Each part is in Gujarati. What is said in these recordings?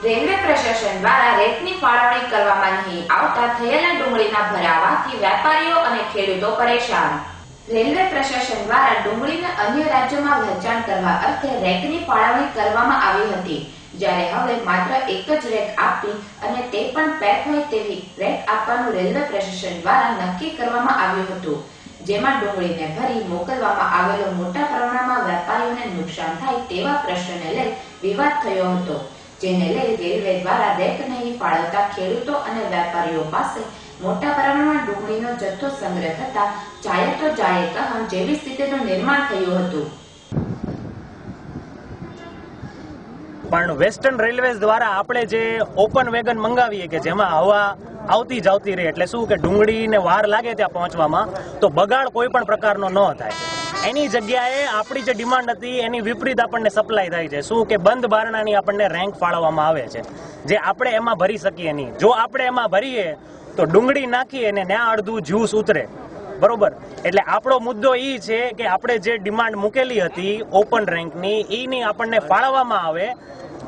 રેલવે પ્રશાસન દ્વારા રેતની ફાળવણી કરવામાં નહીં આવતા થયેલા ડુંગળીના ભરાવાથી વેપારીઓ અને ખેડૂતો પરેશાન। રેલવે પ્રશાસન દ્વારા ડુંગળીને અન્ય રાજ્યોમાં વહેંચાણ કરવા અર્થે રેકની ફાળવણી કરવામાં આવી હતી, જ્યારે હવે માત્ર એક જ રેક આપી અને તે પણ પેક હોય તેવી રેક આપવાનું રેલવે પ્રશાસન દ્વારા નક્કી કરવામાં આવ્યું હતું, જેમાં ડુંગળીને ભરી મોકલવામાં આવેલો મોટા પ્રમાણમાં વેપારીઓને નુકસાન થાય તેવા પ્રશ્નને લઈ વિવાદ થયો હતો, જેને લઈ રેલવે દ્વારા રેક નહીં ફાળવતા ખેડૂતો અને વેપારીઓ પાસે મોટા પ્રમાણમાં ડુંગળીનો જથ્થો સંગ્રહ થતા જાય તો જાય કહમ જેવી સ્થિતિનું નિર્માણ થયું હતું। પણ વેસ્ટર્ન રેલવેઝ દ્વારા આપણે જે ઓપન વેગન મંગાવીએ કે જેમાં હવા આવતી જાવતી રહે, એટલે શું કે ડુંગળીને વાર લાગે ત્યાં પહોંચવામાં તો બગાડ કોઈ પણ પ્રકારનો ન થાય, એની જગ્યાએ આપણી જે ડિમાન્ડ હતી એની વિપરીત આપણને સપ્લાય થાય છે। શું કે બંધ બારણાની આપણને રેન્ક ફાળવવામાં આવે છે, જે આપણે એમાં ભરી શકીએ નહીં। જો આપણે એમાં ભરીએ તો ડુંગળી નાખીએ અને ત્યાં અડધું જ્યુસ ઉતરે, બરોબર। એટલે આપણો મુદ્દો એ છે કે આપણે જે ડિમાન્ડ મૂકેલી હતી ઓપન રેન્કની એની આપણને ફાળવવામાં આવે,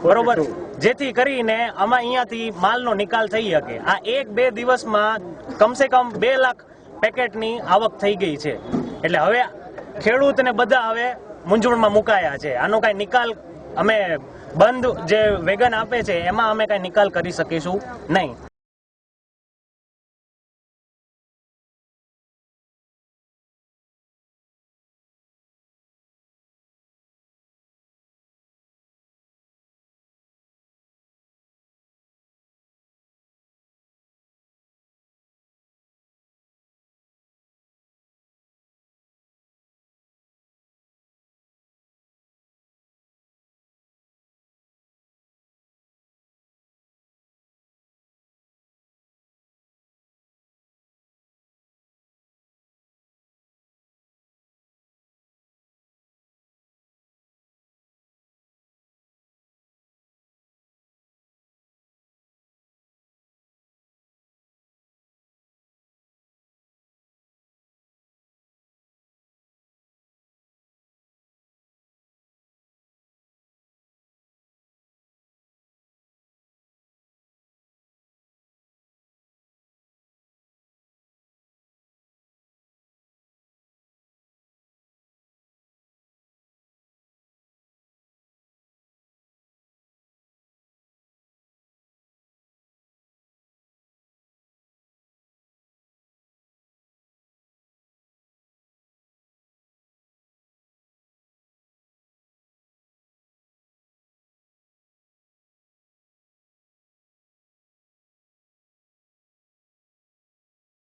બરોબર, જેથી કરીને આમાં અહીંયાથી માલનો નિકાલ થઈ શકે। આ 1-2 દિવસમાં કમસે કમ 2 લાખ પેકેટની આવક થઈ ગઈ છે, એટલે હવે ખેડૂતને બધા હવે મૂંઝવણમાં મુકાયા છે। આનો કાંઈ નિકાલ અમે બંધ જે વેગન આપે છે એમાં અમે કાંઈ નિકાલ કરી શકીશું નહીં।